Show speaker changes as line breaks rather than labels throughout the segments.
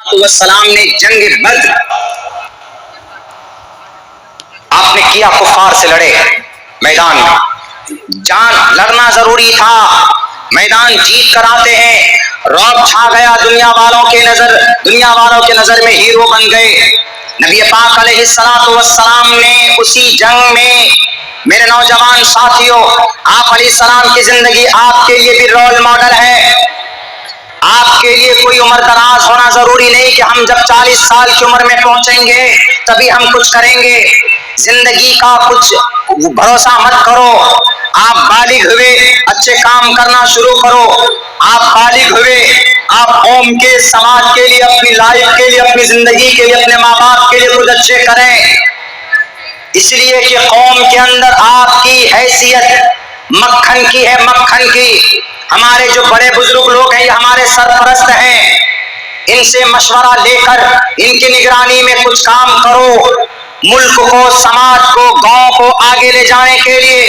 والسلام نے جنگ بدر آپ نے کیا، کفار سے لڑے میدان میں، جان لڑنا ضروری تھا، میدان جیت کر آتے ہیں، رعب چھا گیا دنیا والوں کے نظر میں ہیرو بن گئے۔ نبی پاک علیہ الصلوۃ والسلام نے اسی جنگ میں، میرے نوجوان ساتھیوں، آپ علیہ السلام کی زندگی آپ کے لیے بھی رول ماڈل ہے۔ آپ کے لیے کوئی عمر دراز ہونا ضروری نہیں کہ ہم جب 40 سال کی عمر میں پہنچیں گے تبھی ہم کچھ کریں گے۔ زندگی کا کچھ بھروسہ مت کرو، آپ بالغ ہوئے اچھے کام کرنا شروع کرو، آپ بالغ ہوئے آپ قوم کے، سماج کے لیے، اپنی لائف کے لیے، اپنی زندگی کے لیے، اپنے ماں باپ کے لیے کچھ اچھے کریں، اس لیے کہ قوم کے اندر آپ کی حیثیت مکھن کی ہے، مکھن کی۔ ہمارے جو بڑے بزرگ لوگ ہیں یہ ہمارے سرپرست ہیں، ان سے مشورہ لے کر ان کی نگرانی میں کچھ کام کرو، ملک کو، سماج کو، گاؤں کو آگے لے جانے کے لیے۔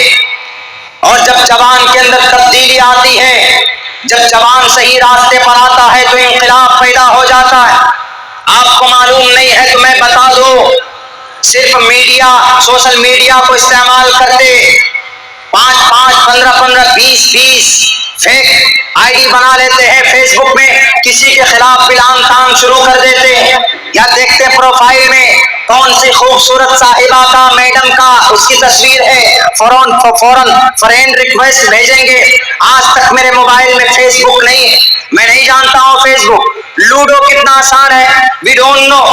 اور جب جوان کے اندر تبدیلی آتی ہے، جب جوان صحیح راستے پر آتا ہے تو انقلاب پیدا ہو جاتا ہے۔ آپ کو معلوم نہیں ہے تو میں بتا دوں، صرف میڈیا، سوشل میڈیا کو استعمال کرتے 5 15 20 فیک آئی ڈی بنا لیتے ہیں، فیس بک میں کسی کے خلاف پلان تان شروع کر دیتے ہیں، یا دیکھتے پروفائل میں کون سی خوبصورت صاحبہ کا، میڈم کا اس کی تصویر ہے، فوراً فرینڈ ریکویسٹ بھیجیں گے۔ آج تک میرے موبائل میں فیس بک نہیں، میں نہیں جانتا ہوں فیس بک۔ لوڈو کتنا آسان ہے، we don't know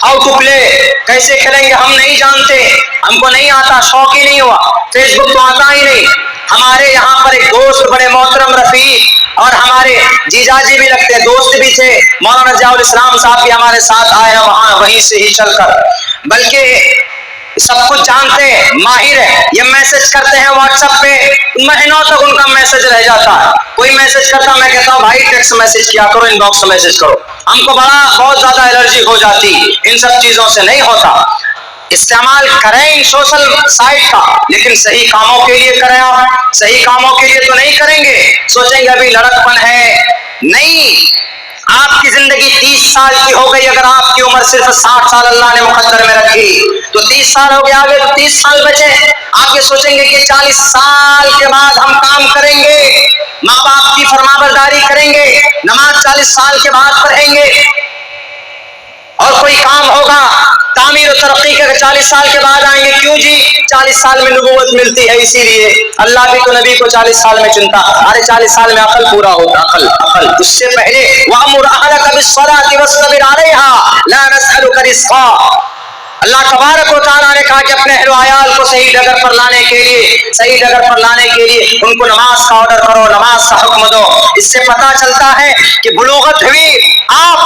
how to play, کیسے کھیلیں گے ہم نہیں جانتے، ہم کو نہیں آتا، شوق ہی نہیں ہوا، فیس بک تو آتا ہی نہیں۔ ہمارے یہاں پر ایک دوست بڑے محترم رفیق اور ہمارے جیجا جی بھی لگتے، دوست بھی تھے، مولانا ضیاء الاسلام صاحب بھی ہمارے ساتھ آئے ہیں وہیں سے ہی چل کر، بلکہ سب کچھ جانتے ہیں، ماہر ہے، یہ میسج کرتے ہیں واٹس ایپ پہ، مہینوں تک ان کا میسج رہ جاتا ہے۔ کوئی میسج کرتا میں کہتا ہوں بھائی ٹیکسٹ میسج کیا کرو، ان باکس میسج کرو، ہم کو بہت زیادہ الرجی ہو جاتی، ان سب چیزوں سے نہیں ہوتا۔ استعمال کریں سوشل سائٹ کا، لیکن صحیح کاموں کے لیے کریں، آپ صحیح کاموں کے لیے تو نہیں کریں گے، سوچیں گے ابھی لڑکپن ہے، نہیں۔ آپ کی زندگی 30 سال کی ہو گئی، اگر آپ کی عمر صرف 60 سال اللہ نے مقدر میں رکھی تو 30 سال ہو گئے، آگے تو 30 سال بچے، آپ یہ سوچیں گے کہ 40 سال کے بعد ہم کام کریں گے، ماں باپ کی فرمانبرداری کریں گے، نماز 40 سال کے بعد پڑھیں گے، اور کوئی کام ہوگا تعمیر و ترقی کے 40 سال کے بعد آئیں گے، کیوں جی 40 سال میں نبوت ملتی ہے، اسی لیے اللہ بھی تو نبی کو 40 سال میں چنتا، ارے 40 سال میں عقل پورا ہوتا، عقل اس سے پہلے وَأْمُرْ أَهْلَكَ بِالصَّلَاةِ وَاصْطَبِرْ عَلَيْهَا لَا نَسْأَلُكَ رِزْقًا۔ اللہ تبارک و تعالیٰ نے کہا کہ اپنے اہل و عیال کو صحیح ڈگر پر لانے کے لیے ان کو نماز کا آرڈر کرو، نماز کا حکم دو۔ اس سے پتہ چلتا ہے کہ بلوغت ہوئی، آپ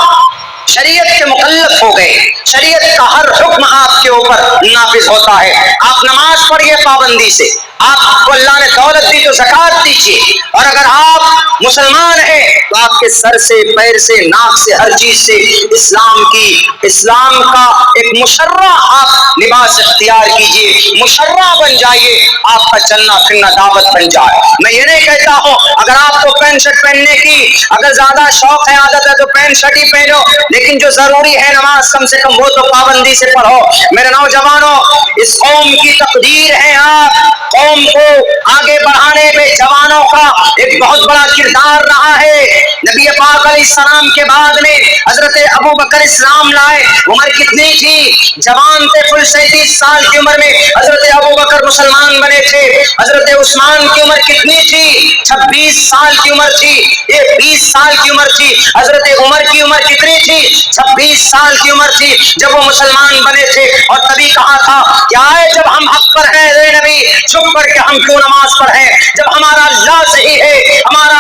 شریعت کے مکلف ہو گئے، شریعت کا ہر حکم آپ کے اوپر نافذ ہوتا ہے۔ آپ نماز پڑھیے پابندی سے، آپ کو اللہ نے دولت دی تو زکوٰۃ دیجیے، اور اگر آپ مسلمان ہیں تو آپ کے سر سے، پیر سے، ناک سے، ہر چیز سے اسلام کا ایک مشرع آپ لباس اختیار کیجیے، مشرع بن جائیے، آپ کا چلنا پھرنا دعوت بن جائے۔ میں یہ نہیں کہتا ہوں اگر آپ کو پینٹ شرٹ پہننے کی اگر زیادہ شوق ہے، عادت ہے تو پینٹ شرٹ ہی پہنو، لیکن جو ضروری ہے نماز کم سے کم وہ تو پابندی سے پڑھو۔ میرے نوجوانوں، اس قوم کی تقدیر ہے، آپ قوم کو آگے بڑھانے میں جوانوں کا ایک بہت بڑا کردار رہا ہے۔ نبی پاک علیہ السلام کے بعد میں حضرت ابو بکر اسلام لائے، عمر کتنی تھی؟ جوان تھے، فل 37 سال کی عمر میں حضرت ابو بکر مسلمان بنے تھے۔ حضرت عثمان کی عمر کتنی تھی؟ 26 سال کی عمر تھی، یہ 20 سال کی عمر تھی۔ حضرت عمر کی عمر کتنی تھی؟ 26 سال کی عمر تھی جب وہ مسلمان بنے تھے، اور تبھی کہا تھا کیا ہے جب ہم حق پر ہیں اے نبی چھپ کر کے ہم کیوں نماز پڑھیں، جب ہمارا اللہ صحیح ہے، ہمارا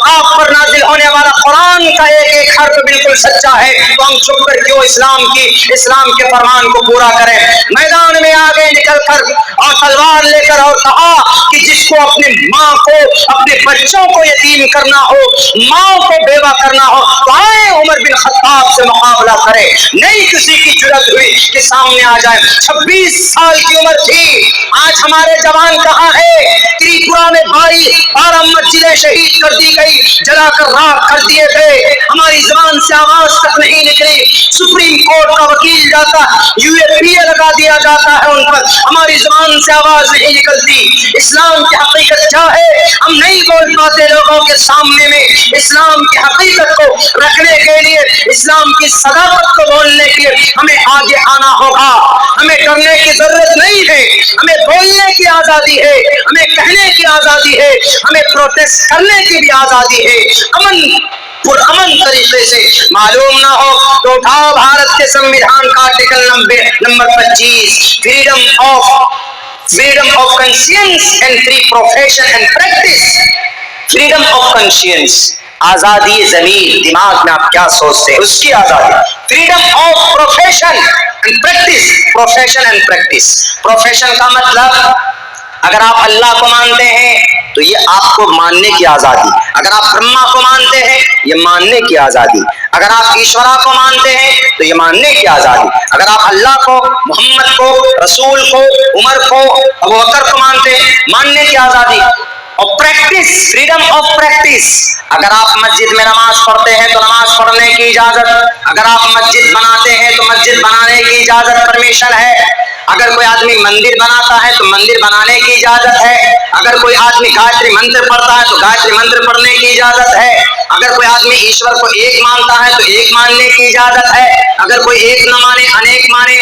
آپ پر نازل ہونے والا قرآن کا ایک ایک حرف بالکل سچا ہے، تو ہم چھپ کر کیوں اسلام کے فرمان کو پورا کریں۔ میدان میں آگے نکل کر اور تلوار لے کر اور کہا کہ جس کو اپنے ماں کو، اپنے بچوں کو یتیم کرنا ہو، ماں کو بیوہ کرنا ہو، تو آئے عمر بن خطاب سے مقابلہ کرے۔ نہیں کسی کی جرأت ہوئی کہ سامنے آ جائے۔ 26 سال کی عمر تھی، آج ہمارے جوان کہاں ہے؟ تریپورہ میں 12 مسجدیں شہید کر دی گئی، جلا کر راکھ کر دیے گئے، ہماری زبان سے آواز تک نہیں نکلی، مل جاتا ہے, UAPA لگا دیا جاتا ہے ان پر, ہماری زبان سے آواز نہیں نکلتی. اسلام کی حقیقت کیا ہے ہم نہیں بول پاتے لوگوں کے سامنے میں. اسلام کی حقیقت کو رکھنے کے لیے, اسلام کی صداقت کو بولنے کے لیے ہمیں آگے آنا ہوگا. ہمیں ڈرنے کی ضرورت نہیں ہے, ہمیں بولنے کی آزادی ہے, ہمیں کہنے کی آزادی ہے, ہمیں پروٹیسٹ کرنے کی بھی آزادی ہے. امن طریقے سے معلوم نہ ہو تو اٹھاؤ بھارت کے سمویدھان کا article number 25, freedom of conscience and free profession and practice. freedom of conscience, آزادی ضمیر, دماغ میں آپ کیا سوچتے ہیں اس کی آزادی. freedom of profession and practice, profession and practice. profession کا مطلب اگر آپ اللہ کو مانتے ہیں تو یہ آپ کو ماننے کی آزادی, اگر آپ برہما کو مانتے ہیں یہ ماننے کی آزادی, اگر آپ ایشورا کو مانتے ہیں تو یہ ماننے کی آزادی, اگر آپ اللہ کو, محمد کو, رسول کو, عمر کو, ابوبکر کو مانتے ہیں ماننے کی آزادی. اور پریکٹس, فریڈم آف پریکٹس, اگر آپ مسجد میں نماز پڑھتے ہیں تو نماز پڑھنے کی اجازت, اگر آپ مسجد بناتے ہیں تو مسجد بنانے کی اجازت, پرمیشن ہے. اگر کوئی آدمی مندر بناتا ہے تو مندر بنانے کی اجازت ہے. اگر کوئی آدمی گایتری منتر پڑھتا ہے تو گایتری منتر پڑھنے کی اجازت ہے. اگر کوئی آدمی ایشور کو ایک مانتا ہے تو ایک ماننے کی اجازت ہے. اگر کوئی ایک نہ مانے انیک مانے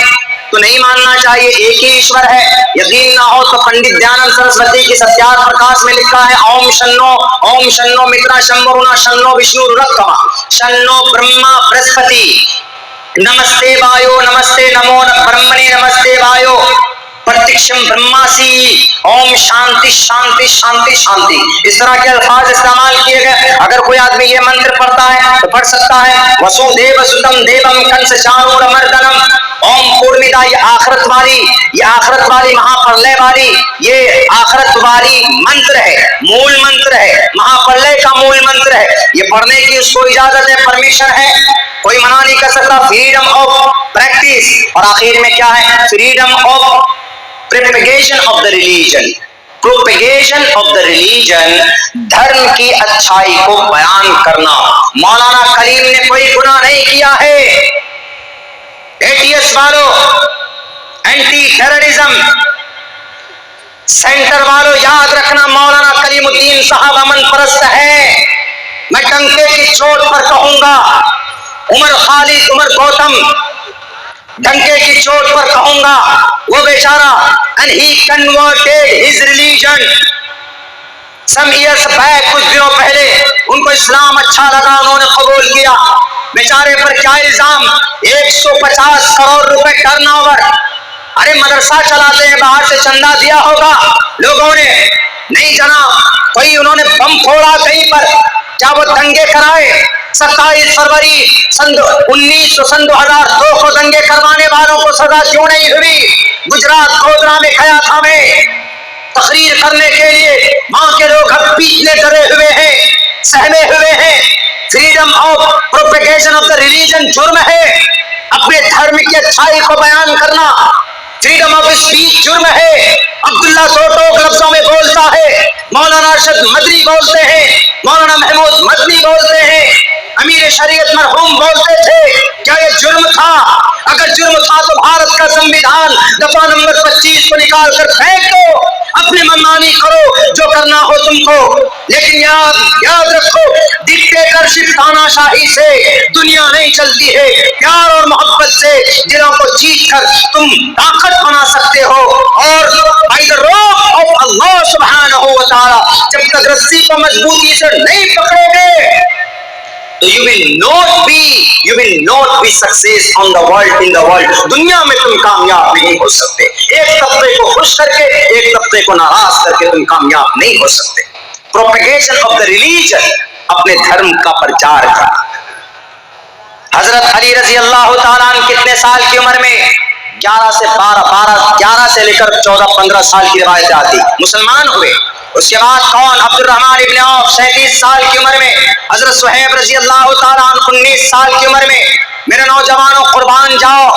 تو نہیں ماننا چاہیے, ایک ہی ایشور ہے. یقین نہ ہو تو پنڈت دیانند سرسوتی کی ستیار پرکاش میں لکھا ہے, اوم شنو مترا شمبرونا شنو وشنو رکما شنو برہما برہسپتی نمستے وایو نمستے نمو برہمنے نمستے وایو پرتکشم برہماسی اوم شانتی شانتی شانتی شانتی. اس طرح کے الفاظ استعمال کیے گئے. اگر کوئی آدمی یہ منتر پڑھتا ہے تو پڑھ سکتا ہے وسو دیو ستم دیوم کنس چانور مردنم اوم پورندا, یہ آخرت والی مہا پرلے والی, یہ آخرت والی منتر ہے, مول منتر ہے, مہا پرلے کا مول منتر ہے. یہ پڑھنے کی اس کو اجازت ہے, پرمیشن ہے, کوئی منع نہیں کر سکتا. Freedom of practice. اور آخر میں کیا ہے, freedom of propagation of the religion, propagation of the religion, دھرم کی اچھائی کو بیان کرنا. مولانا کلیم نے کوئی گناہ نہیں کیا ہے. ATS والو, اینٹی ٹیررزم سینٹر والو, یاد رکھنا مولانا کلیم الدین صاحب امن پرست ہے. میں ڈنکے کی چوٹ پر کہوں گا, عمر خالد, عمر گوتم, ڈنکے کی چوٹ پر کہوں گا, وہ بیچارہ and he converted his religion some years back, کچھ دنوں پہلے ان کو اسلام اچھا لگا, انہوں نے قبول کیا. بیچارے پر کیا الزام, 150 کروڑ روپے ٹرن اوور. ارے مدرسہ چلاتے ہیں, باہر سے چندہ دیا ہوگا لوگوں نے, نہیں جناب, کوئی انہوں نے بم پھوڑا کہیں پر, کیا وہ دنگے کرائے؟ 27 فروری سن 2002 کو دنگے کروانے والوں کو سزا کیوں نہیں ہوئی؟ گجرات گودرا میں گیا تھا میں تقریر کرنے کے لیے, وہاں کے لوگ اب پیچھے ڈرے ہوئے ہیں, سہمے ہوئے ہیں. Freedom of propagation of the religion جرم ہے, اپنے دھرم کی اچھائی کو بیان کرنا. فریڈم آف اسپیچ جرم ہے. عبداللہ ٹوٹو لفظوں میں بولتا ہے, مولانا ارشد مدنی بولتے ہیں, مولانا محمود مدنی بولتے ہیں, امیر شریعت مرحوم بولتے تھے. کیا یہ جرم تھا؟ اگر جرم تھا تو بھارت کا سمویدھان دفعہ نمبر 25 کو نکال کر پھینک دو, اپنی منمانی کرو جو کرنا ہو تم کو. لیکن یاد رکھو, ڈکٹیٹرشپ تانا شاہی سے دنیا نہیں چلتی ہے. پیار اور محبت سے دلوں کو جیت کر تم طاقت بنا سکتے ہو. اور بائی دا روپ آف اللہ سبحانہ و تعالی, جب تک رسی کو مضبوطی سے نہیں پکڑو گے تو you will not be success on the world, in the world. دنیا میں تم کامیاب نہیں ہو سکتے. ایک طبقے کو خوش کر کے ایک طبقے کو ناراض کر کے تم کامیاب نہیں ہو سکتے. پروپیگیشن آف دا ریلیجن, اپنے دھرم کا پرچار کرنا. حضرت علی رضی اللہ تعالیٰ عنہ کتنے سال کی عمر میں؟ 11 سے لے کر 14-15 سال کی روایت آتی, مسلمان ہوئے. اس کے بعد کون؟ عبد الرحمن ابن عوف 37 سال کی عمر میں. حضرت صہیب رضی اللہ تعالیٰ عنہ 19 سال کی عمر میں. میرے نوجوانوں, قربان جاؤ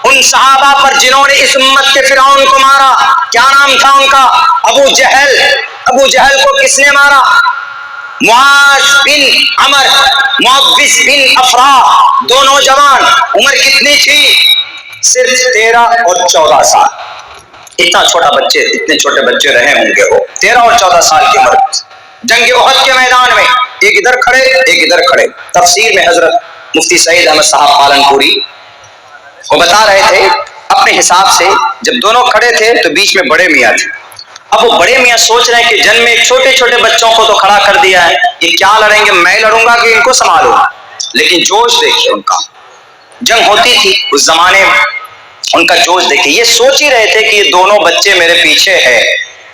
ان صحابہ پر جنہوں نے اس امت کے فرعون کو مارا. کیا نام تھا ان کا؟ ابو جہل. ابو جہل کو کس نے مارا؟ معاذ بن عمر, معوذ بن افرا, دو نوجوان. عمر کتنی تھی؟ صرف 13 اور 14 سال. اتنا چھوٹا بچے، اتنے چھوٹے بچے رہے ہوں گے وہ 13 اور 14 سال کی عمر. جنگ احد کے میدان میں ایک ادھر کھڑے ایک ادھر کھڑے. تفسیر میں حضرت مفتی سعید احمد صاحب پالنپوری وہ بتا رہے تھے اپنے حساب سے جب دونوں کھڑے تھے تو بیچ میں بڑے میاں تھے. اب وہ بڑے میاں سوچ رہے ہیں کہ جنگ میں چھوٹے چھوٹے بچوں کو تو کھڑا کر دیا ہے، یہ کیا لڑیں گے، میں لڑوں گا کہ ان کو سنبھالوں. لیکن جوش دیکھیے ان کا، جنگ ہوتی تھی اس زمانے میں، ان کا جوش دیکھیے. یہ سوچ ہی رہے تھے کہ یہ دونوں بچے میرے پیچھے ہیں،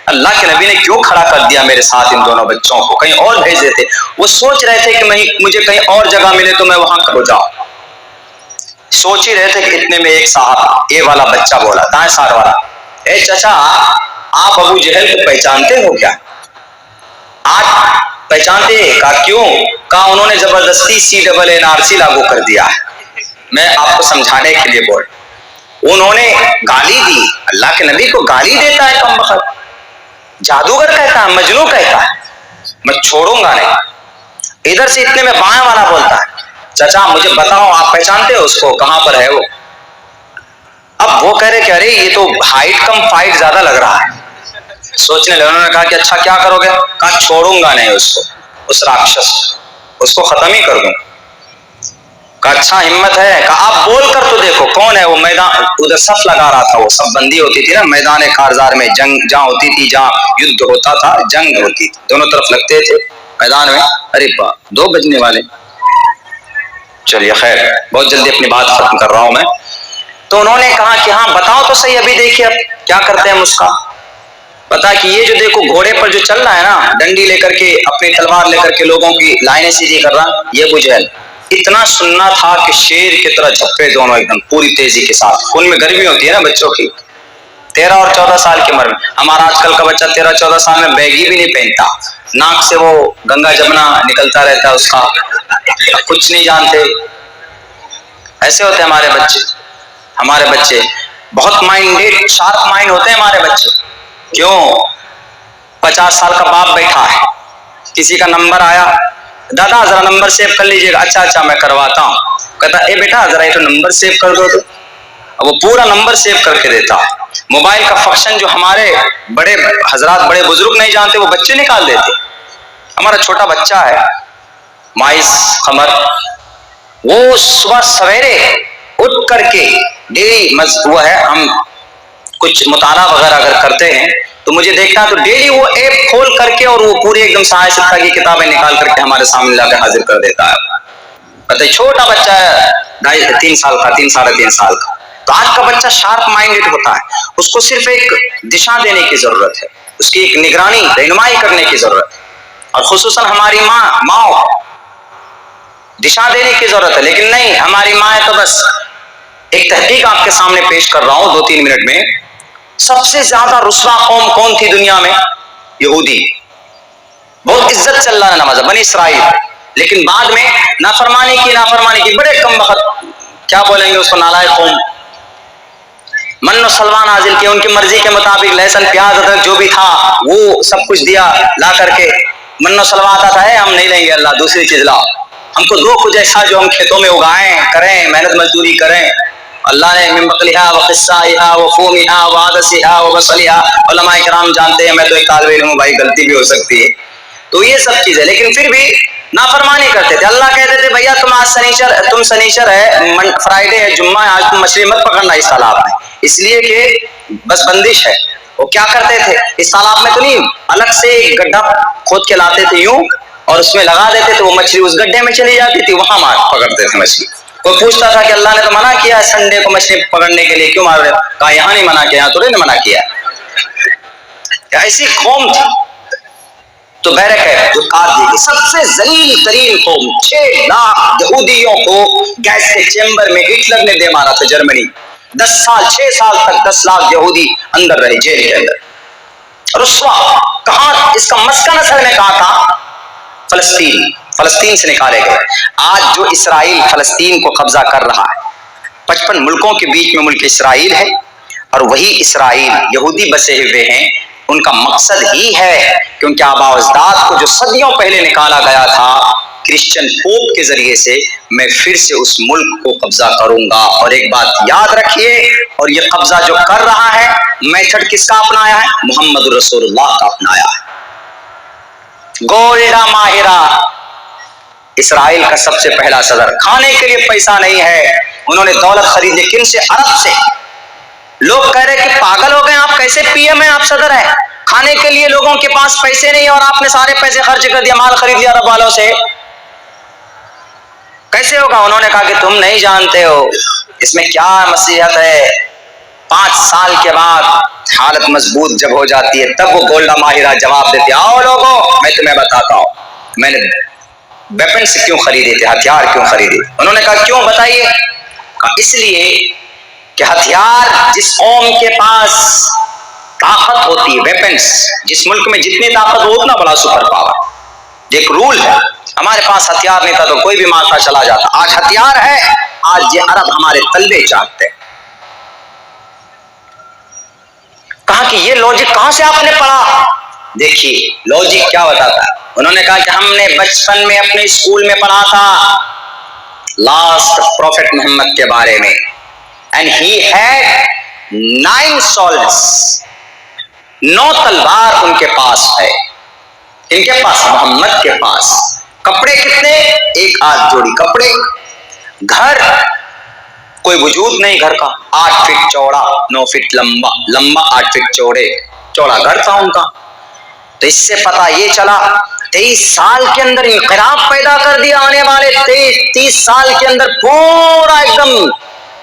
اللہ کے نبی نے کیوں کھڑا کر دیا میرے ساتھ ان دونوں بچوں کو، کہیں اور بھیج دیتے. وہ سوچ رہے تھے کہ مجھے کہیں اور جگہ ملے تو میں وہاں کھڑو جاؤں. سوچ ہی رہے تھے کہ اتنے میں ایک صاحب یہ والا بچہ بولا، دائیں سار والا، اے چچا آپ ابو جہل کو پہچانتے ہو کیا؟ آپ پہچانتے؟ کہا کیوں؟ کہا انہوں نے زبردستی CAA لاگو کر دیا ہے. میں آپ کو سمجھانے کے لیے بول، انہوں نے گالی دی، اللہ کے نبی کو گالی دیتا ہے کم بخت، جادوگر کہتا ہے، مجنون کہتا ہے، میں چھوڑوں گا نہیں. ادھر سے اتنے میں بائیں والا بولتا ہے، چچا مجھے بتاؤ آپ پہچانتے ہو اس کو، کہاں پر ہے وہ؟ اب وہ کہہ رہے کہ ارے یہ تو ہائٹ کم فائٹ زیادہ لگ رہا ہے. سوچنے لگے، انہوں نے کہا کہ اچھا کیا کرو گے؟ کہا چھوڑوں گا نہیں اس کو، اس راکشس اس کو ختم ہی کر دوں. کہا اچھا ہمت ہے؟ کہا آپ بول کر تو دیکھو کون ہے وہ. میدان ادھر صف لگا رہا تھا، وہ صف بندی ہوتی تھی نا میدان کارزار میں، جنگ جہاں ہوتی تھی، جہاں یدھ ہوتا تھا، جنگ ہوتی تھی، دونوں طرف لگتے تھے میدان میں. ارے با 2 بجنے والے، چلیے خیر بہت جلدی اپنی بات ختم کر رہا ہوں میں. تو انہوں نے کہا کہ ہاں بتاؤ تو صحیح، ابھی دیکھیے اب کیا کرتے ہیں مسکا. پتا کہ یہ جو دیکھو گھوڑے پر جو چل رہا ہے نا، ڈنڈی لے کر کے، اپنی تلوار لے کر کے لوگوں کی لائنیں سیدھی کر رہا، یہ ابو جہل. اتنا سننا تھا کہ شیر کی طرح جھپے دونوں ایک دم پوری تیزی کے ساتھ. ان میں گرمی ہوتی ہے نا بچوں کی، 13 اور 14 سال کی عمر میں. ہمارا آج کل کا بچہ 13-14 سال میں بیگی بھی نہیں پہنتا، ناک سے وہ گنگا جمنا نکلتا رہتا ہے اس کا، کچھ نہیں جانتے. ایسے ہوتے ہیں ہمارے بچے. ہمارے بچے بہت مائنڈیڈ، شارپ مائنڈ ہوتے ہیں ہمارے بچے. کیوں؟ 50 سال کا باپ بیٹھا ہے، کسی کا نمبر آیا، دادا ذرا نمبر سیو کر لیجیے گا. اچھا میں کرواتا ہوں. کہتا اے بیٹا ذرا یہ تو نمبر سیو کر دو. تو وہ پورا نمبر سیو کر کے دیتا. موبائل کا فنکشن جو ہمارے بڑے حضرات بڑے بزرگ نہیں جانتے وہ بچے نکال دیتے. ہمارا چھوٹا بچہ ہے مائز قمر، وہ صبح سویرے اٹھ کر کے ڈیلی وہ ہے، ہم کچھ مطالعہ وغیرہ اگر کرتے ہیں تو مجھے دیکھتا ہے تو ڈیلی وہ ایپ کھول کر کے اور وہ پورے ایک دم سہایہ ستہ کی کتابیں نکال کر کے ہمارے سامنے لا کے حاضر کر دیتا ہے. پتہ چھوٹا بچہ ہے 2.5-3 سال کا، 3-3.5 سال کا. تو آج کا بچہ شارپ مائنڈڈ ہوتا ہے، اس کو صرف ایک دشا دینے کی ضرورت ہے، اس کی ایک نگرانی رہنمائی کرنے کی ضرورت ہے، اور خصوصاً ہماری ماں دشا دینے کی ضرورت ہے. لیکن نہیں، ہماری ماں ہے تو بس. ایک تحقیق آپ کے سامنے پیش کر رہا ہوں 2-3 منٹ میں. سب سے زیادہ رسوا قوم کون تھی دنیا میں؟ یہودی. بہت عزت چل رہا ہے نماز بنی اسرائیل، لیکن بعد میں نافرمانی کی بڑے کم وقت، کیا بولیں گے اس کو، نالائق قوم. من و سلوا نازل کیا ان کی مرضی کے مطابق، لہسن پیاز ادرک جو بھی تھا وہ سب کچھ دیا لا کر کے. من و سلوا آتا تھا ہم نہیں لیں گے اللہ، دوسری چیز لاؤ. ہم کو دو کچھ ایسا جو ہم کھیتوں میں اگائیں، کریں، محنت مزدوری کریں. اللہ نے من بقلہا و قصائہا و فومہا و عدسہا و بصلہا. علماء کرام جانتے ہیں، میں تو ایک طالب علم ہوں بھائی، غلطی بھی ہو سکتی ہے. تو یہ سب چیزیں، لیکن پھر بھی نافرمانی کرتے تھے. اللہ کہتے تھے بھیا تم سنیچر ہے، فرائیڈے ہے، جمعہ ہے، آج تم مچھلی مت پکڑنا اس تالاب میں، اس لیے کہ بس بندش ہے. وہ کیا کرتے تھے اس تالاب میں؟ تو نہیں، الگ سے ایک گڈھا کھود کے لاتے تھے یوں، اور اس میں لگا دیتے تھے، وہ مچھلی اس گڈھے میں چلی جاتی تھی، وہاں مار پکڑتے تھے مچھلی. کوئی پوچھتا تھا کہ اللہ نے تو منع کیا ہے سنڈے کو مچھلی پکڑنے کے لیے، کیوں مار رہے ہو؟ کہا یہاں نہیں منع کیا، یہاں تو نہیں منع کیا. ایسی قوم تھی. تو بیرک ہے جو کاٹ دی گئی، سب سے ذلیل ترین قوم. 6 لاکھ یہودیوں کو گیس کے چیمبر میں ہٹلر نے دے مارا تھا جرمنی. 6 سال تک 10 لاکھ یہودی اندر رہے، جیل کے اندر. رسوا. کہاں اس کا مسکن اصل میں کہا تھا؟ فلسطین سے نکالے گئے. آج جو اسرائیل فلسطین کو قبضہ کر رہا ہے، 55 ملکوں کے بیچ میں ملک اسرائیل ہے، اور وہی اسرائیل یہودی بسے ہوئے ہیں. ان کا مقصد ہی ہے کہ ان کے آباء و اجداد کو جو صدیوں پہلے نکالا گیا تھا کرسچن پوپ کے ذریعے سے میں پھر سے اس ملک کو قبضہ کروں گا. اور ایک بات یاد رکھیے، اور یہ قبضہ جو کر رہا ہے میتھڈ کس کا اپنایا ہے؟ محمد رسول اللہ کا اپنایا ہے. گولڈا ماہرہ اسرائیل کا سب سے پہلا صدر، کھانے کے لیے پیسہ نہیں ہے، انہوں نے دولت خریدی کن سے؟ عرب سے. لوگ کہہ رہے کہ پاگل ہو گئے آپ، کیسے پی ایم ہیں آپ، صدر ہیں، کھانے کے لیے لوگوں کے پاس پیسے نہیں اور آپ نے سارے پیسے خرچ کر دیا، مال خرید لیا عرب والوں سے، کیسے ہوگا؟ انہوں نے کہا کہ تم نہیں جانتے ہو اس میں کیا مسیحت ہے. 5 سال کے بعد حالت مضبوط جب ہو جاتی ہے تب وہ گولڈا ماہرہ جواب دیتے، آؤ لوگوں میں تمہیں بتاتا ہوں میں نے ویپنس کیوں خریدے تھے، ہتھیار کیوں خریدے. انہوں نے کہا کیوں بتائیے؟ کہا اس لیے کہ ہتھیار جس قوم کے پاس طاقت ہوتی ہے، ویپنس، جس ملک میں جتنی طاقت ہو اتنا بڑا سپر پاور. ایک رول ہے. ہمارے پاس ہتھیار نہیں تھا تو کوئی بھی مارتا چلا جاتا، آج ہتھیار ہے، آج یہ عرب ہمارے تلوے چاٹتے. کہا کہ یہ لوجک کہاں سے آپ نے پڑھا؟ دیکھیے لوجک کیا بتاتا ہے. انہوں نے کہا کہ ہم نے بچپن میں اپنے اسکول میں پڑھا تھا لاسٹ پروفیٹ محمد کے بارے میں، اینڈ ہی ہیڈ 9 swords، 9 تلوار ان کے پاس ہے. ان کے پاس، محمد کے پاس. کپڑے کتنے؟ 1 8 جوڑی کپڑے. گھر کوئی وجود نہیں گھر کا، 8 فٹ چوڑا 9 فٹ لمبا، لمبا 8 فٹ چوڑا گھر تھا ان کا. تو اس سے پتا یہ چلا 23 سال کے اندر انقلاب پیدا کر دیا. آنے والے 30 سال کے اندر پورا ایک دم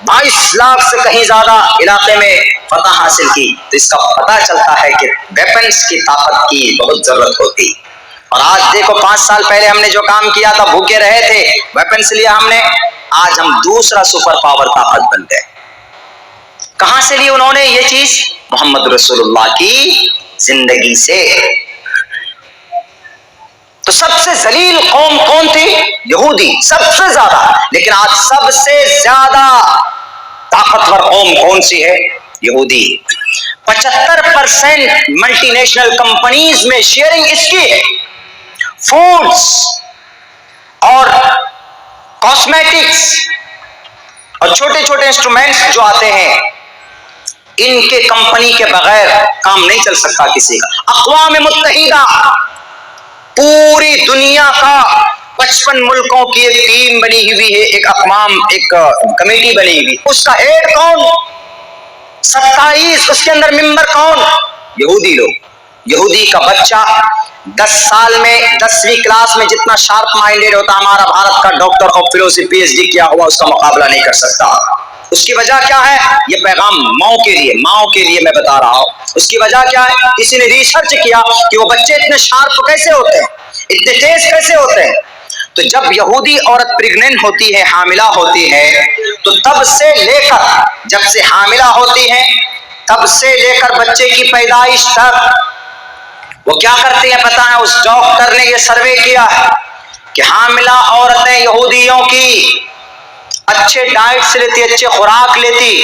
22 لاکھ سے کہیں زیادہ علاقے میں فتح حاصل کی. تو اس کا پتا چلتا ہے کہ ویپنس کی طاقت کی بہت ضرورت ہوتی. اور آج دیکھو 5 سال پہلے ہم نے جو کام کیا تھا، بھوکے رہے تھے، ویپنس لیا ہم نے، آج ہم دوسرا سپر پاور طاقت بن گئے. کہاں سے لی انہوں نے یہ چیز؟ محمد رسول اللہ کی زندگی سے. تو سب سے ذلیل قوم کون تھی؟ یہودی، سب سے زیادہ. لیکن آج سب سے زیادہ طاقتور قوم کون سی ہے؟ یہودی. 75% ملٹی نیشنل کمپنیز میں شیئرنگ اس کی ہے. فوڈز اور کاسمیٹکس اور چھوٹے چھوٹے انسٹرومنٹس جو آتے ہیں، ان کے کمپنی کے بغیر کام نہیں چل سکتا کسی کا. اقوام متحدہ پوری دنیا کا 55 ملکوں کی ایک ٹیم بنی ہوئی ہے، ایک کمیٹی بنی ہوئی. اس کا ہیڈ کون؟ 27 اس کے اندر ممبر کون؟ یہودی لوگ. یہودی کا بچہ 10 سال میں 10ویں کلاس میں جتنا شارپ مائنڈیڈ ہوتا، ہمارا بھارت کا ڈاکٹر آف فلوسفی PhD کیا ہوا اس کا مقابلہ نہیں کر سکتا. اس کی وجہ کیا ہے؟ یہ پیغام ماؤں کے لیے میں بتا رہا ہوں. اس کی وجہ کیا ہے؟ کسی نے ریسرچ کیا کہ وہ بچے اتنے شارپ کیسے ہوتے ہیں، اتنے تیز کیسے ہوتے ہیں. تو جب یہودی عورت پریگننٹ ہوتی ہے، حاملہ ہوتی ہے، تو تب سے لے کر جب سے حاملہ ہوتی ہے تب سے لے کر بچے کی پیدائش تک وہ کیا کرتی ہیں پتہ ہے؟ اس ڈاکٹر نے یہ سروے کیا ہے کہ حاملہ عورتیں یہودیوں کی اچھے ڈائٹ سے لیتی، اچھے خوراک لیتی.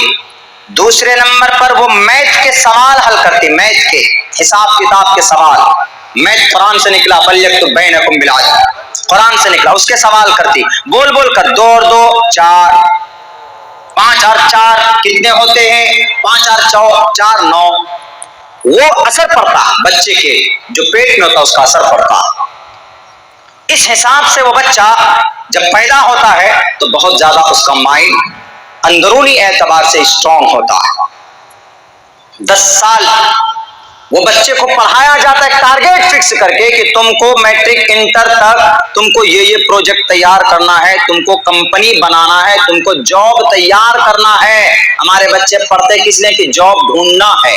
دوسرے نمبر پر وہ میتھ کے سوال حل کرتی، میتھ کے حساب کتاب کے سوال. میتھ قرآن سے نکلا، فَلْيَكْتُبْ بَيْنَكُمْ بِالْعَدْلِ، قرآن سے نکلا، اس کے سوال کرتی، بول بول کر 2 اور 2 4، 5 اور 4 کتنے ہوتے ہیں؟ 5 اور 4 9. وہ اثر پڑتا بچے کے جو پیٹ میں ہوتا اس کا اثر پڑتا. اس حساب سے وہ بچہ جب پیدا ہوتا ہے تو بہت زیادہ اس کا مائنڈ اندرونی اعتبار سے اسٹرانگ ہوتا ہے. 10 سال وہ بچے کو پڑھایا جاتا ہے ٹارگیٹ فکس کر کے کہ تم کو میٹرک انٹر تک تم کو یہ پروجیکٹ تیار کرنا ہے، تم کو کمپنی بنانا ہے، تم کو جاب تیار کرنا ہے. ہمارے بچے پڑھتے کس لیے؟ کہ جاب ڈھونڈنا ہے.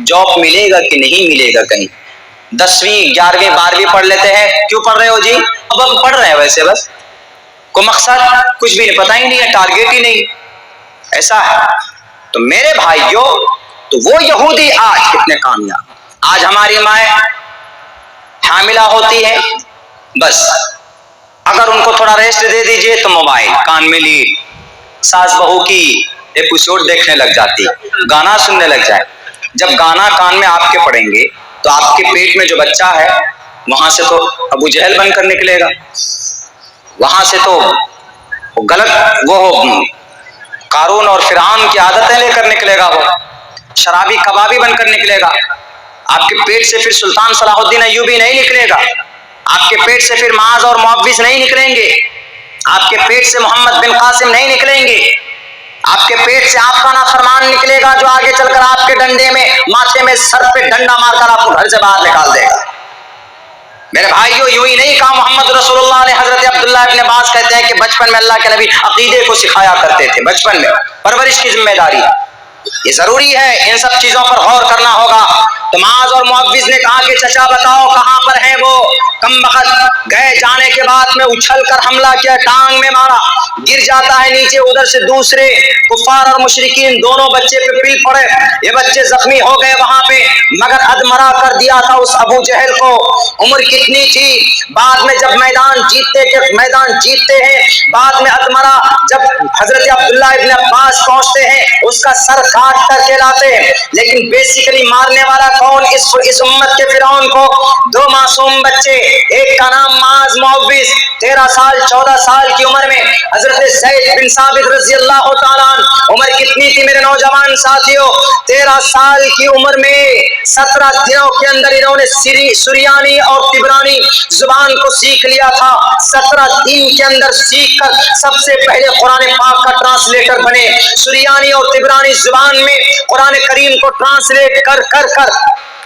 جاب ملے گا کہ نہیں ملے گا کہیں. 10ویں 11ویں 12ویں پڑھ لیتے ہیں. کیوں پڑھ رہے ہو جی؟ اب پڑھ رہے ہیں ویسے، بس کوئی مقصد کچھ بھی نہیں، پتہ ہی نہیں ہے، ٹارگیٹ ہی نہیں. ایسا ہے. تو میرے بھائیوں، تو وہ یہودی آج کتنے کامیاب. آج ہماری مائیں حاملہ ہوتی ہے، بس اگر ان کو تھوڑا ریسٹ دے دیجئے تو موبائل کان میں لی، ساس بہو کی ایپیسوڈ دیکھنے لگ جاتی، گانا سننے لگ جائے. جب گانا کان میں آپ کے پڑیں گے تو آپ کے پیٹ میں جو بچہ ہے وہاں سے تو ابو جہل بن کر نکلے گا. وہاں سے تو غلط وہ قارون اور فرعون کی عادتیں لے کر نکلے گا، وہ شرابی کبابی بن کر نکلے گا۔ آپ کے پیٹ سے پھر سلطان صلاح الدین ایوبی نہیں نکلے گا، آپ کے پیٹ سے پھر معاذ اور معوذ نہیں نکلیں گے، آپ کے پیٹ سے محمد بن قاسم نہیں نکلیں گے، آپ کے پیٹ سے آپ کا نافرمان نکلے گا جو آگے چل کر آپ کے ڈنڈے میں ماتھے میں سر پہ ڈنڈا مار کر آپ کو گھر سے باہر نکال دے گا۔ میرے بھائیو، یوں ہی نہیں کہا محمد رسول اللہ نے۔ حضرت عبداللہ ابن عباس کہتے ہیں کہ بچپن میں اللہ کے نبی عقیدے کو سکھایا کرتے تھے، بچپن میں پرورش کی ذمہ داری، یہ ضروری ہے، ان سب چیزوں پر غور کرنا ہوگا۔ تو معاذ اور معوذ نے کہا کہ چچا بتاؤ کہاں پر ہیں وہ؟ کمبخت گئے، جانے کے بعد میں اچھل کر حملہ کیا، ٹانگ میں مارا، گر جاتا ہے نیچے، ادھر سے دوسرے کفار اور مشرکین دونوں بچے پہ پل پڑے، یہ بچے زخمی ہو گئے وہاں پہ، مگر ادمرا کر دیا تھا اس ابو جہل کو۔ عمر کتنی تھی، بعد میں جب میدان جیتتے ہیں، بعد میں ادمرا جب حضرت عبداللہ ابن عباس پہنچتے ہیں اس کا سر کاٹ کر کے لاتے ہیں، لیکن بیسیکلی مارنے والا کون؟ اس امت کے فرعون کو دو معصوم بچے، ایک کا نام معاذ معوذ، 13 سال 14 سال کی عمر میں حضرت زید بن ثابت رضی اللہ تعالیٰ عنہ، عمر کتنی تھی میرے نوجوان ساتھیوں؟ 13 سال کی عمر میں 17 دنوں کے اندر انہوں نے سریانی اور تبرانی زبان کو سیکھ لیا تھا۔ 17 دن کے اندر سیکھ کر سب سے پہلے قرآن پاک کا ٹرانسلیٹر بنے، سریانی اور تبرانی زبان میں قرآن کریم کو ٹرانسلیٹ کر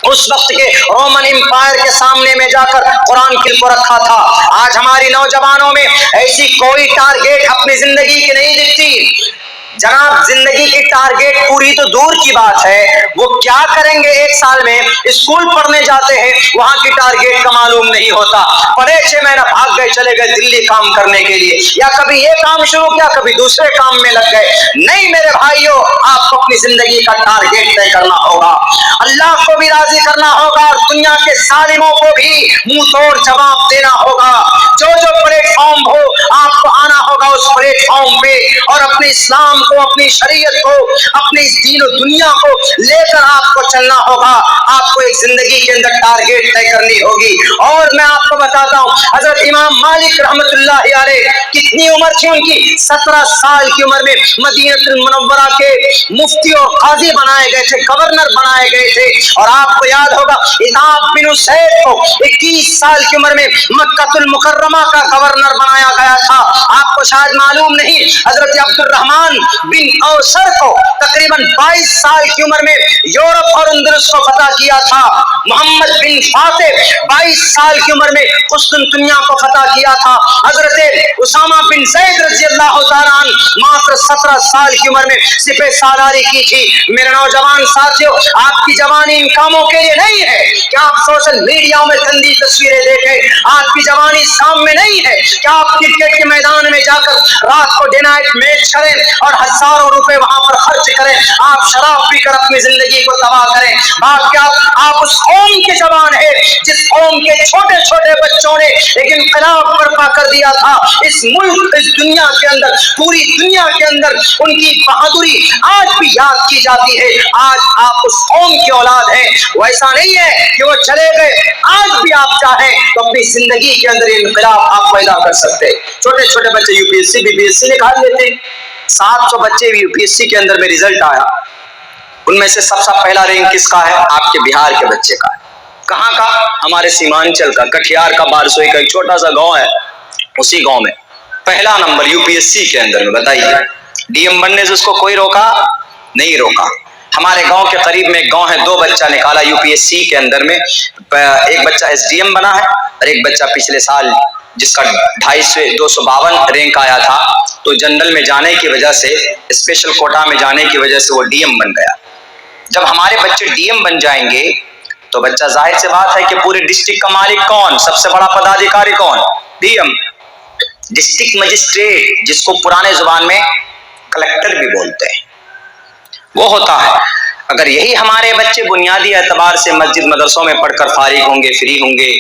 اس وقت کے رومن امپائر کے سامنے میں جا کر قرآن کو رکھا تھا۔ آج ہماری نوجوانوں میں ایسی کوئی ٹارگیٹ اپنی زندگی کی نہیں دکھتی۔ جناب زندگی کی ٹارگیٹ پوری تو دور کی بات ہے، وہ کیا کریں گے 1 سال میں؟ اسکول پڑھنے جاتے ہیں، وہاں کی ٹارگیٹ کا معلوم نہیں ہوتا، پڑھے 6 مہینہ بھاگ گئے، چلے گئے دلی کام کرنے کے لیے، یا کبھی یہ کام شروع کیا کبھی دوسرے کام میں لگ گئے۔ نہیں میرے بھائیوں، آپ کو اپنی زندگی کا ٹارگیٹ طے کرنا ہوگا، اللہ کو بھی راضی کرنا ہوگا اور دنیا کے ظالموں کو بھی منہ توڑ جواب دینا ہوگا۔ جو پلیٹ فارم ہو آپ کو آنا ہوگا اس پلیٹ فارم پہ، اور اپنے اسلام کو، اپنی شریعت کو، اپنی دین و دنیا کو لے کر آپ کو چلنا ہوگا۔ آپ کو ایک زندگی کے اندر ٹارگیٹ طے کرنی ہوگی۔ اور میں آپ کو بتاتا ہوں حضرت امام مالک رحمت اللہ علیہ کتنی عمر تھی ان کی؟ 17 سال کی عمر میں مدینہ المنورہ کے مفتی اور قاضی بنائے گئے تھے، گورنر بنائے گئے تھے۔ اور آپ کو یاد ہوگا عتاب بن اسید کو 21 سال کی عمر میں مکہ المکرمہ کا گورنر بنایا گیا تھا۔ آپ کو شاید معلوم نہیں، حضرت عبد الرحمن بن اوسر کو تقریباً 22 سال کی عمر میں یورپ اور اندلس کو فتح کیا تھا۔ محمد بن فاتح 22 سال کی عمر میں قسطنطنیہ کو فتح کیا تھا۔ حضرت اسامہ بن زید رضی اللہ تعالیٰ عنہ ماتر 17 سال کی عمر میں سپہ سالاری کی تھی۔ میرے نوجوان ساتھیوں، آپ کی جوانی ان کاموں کے لیے نہیں ہے کہ آپ سوشل میڈیا میں گندی تصویریں دیکھیں، آپ کی جوانی شام میں نہیں ہے کہ آپ کرکٹ کے میدان میں جا کر رات کو ڈے نائٹ میچ کریں اور ہزاروں روپے وہاں پر خرچ کریں، آپ شراب پی کر اپنی زندگی کو تباہ کریں۔ آپ اس قوم کے جوان ہیں جس قوم کے چھوٹے چھوٹے بچوں نے ایک انقلاب برپا کر دیا تھا اس ملک، اس دنیا کے اندر، پوری دنیا کے اندر ان کی بہادری آج بھی یاد کی جاتی ہے۔ آج آپ اس قوم کی اولاد ہیں، وہ ایسا نہیں ہے کہ وہ چلے گئے، آج بھی آپ چاہیں تو اپنی زندگی کے اندر انقلاب آپ پیدا کر سکتے۔ چھوٹے چھوٹے بچے U P S C BPSC نکال لیتے، 700 بچے یو پی ایس سی کے اندر میں رزلٹ آیا، ان میں سے سب سے پہلا رینک کس کا ہے؟ آپ کے بہار کے بچے کا ہے۔ کہاں کا؟ ہمارے سیمانچل کا، کٹھیار کا، بارسوئی کا ایک چھوٹا سا گاؤں ہے، اسی گاؤں میں پہلا نمبر یو پی ایس سی کے اندر میں۔ بتائیے ڈی ایم بننے سے اس کو کوئی روکا نہیں؟ روکا۔ ہمارے گاؤں کے قریب میں ایک گاؤں ہے، 2 بچہ نکالا یو پی ایس سی کے اندر میں، ایک بچہ SDM بنا ہے اور ایک بچہ پچھلے سال جس کا 252 رینک آیا تھا، تو جنرل میں جانے کی وجہ سے، اسپیشل کوٹا میں جانے کی وجہ سے وہ DM بن گیا۔ جب ہمارے بچے DM بن جائیں گے تو بچہ ظاہر سی بات ہے کہ پورے ڈسٹرکٹ کا مالک کون؟ سب سے بڑا پدادھیکاری کون؟ DM، ڈسٹرکٹ مجسٹریٹ، جس کو پرانے زبان میں کلکٹر بھی بولتے ہیں، وہ ہوتا ہے۔ اگر یہی ہمارے بچے بنیادی اعتبار سے مسجد مدرسوں میں پڑھ کر فارغ ہوں گے، فری ہوں گے،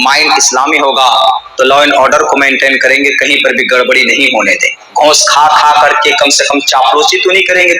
مائنڈ اسلامی ہوگا، تو لا اینڈ آرڈر کو مینٹین کریں گے، کہیں پر بھی گڑبڑی نہیں ہونے دیں، گھوس کھا کر کے کم سے کم چاپلوسی تو نہیں کریں گے۔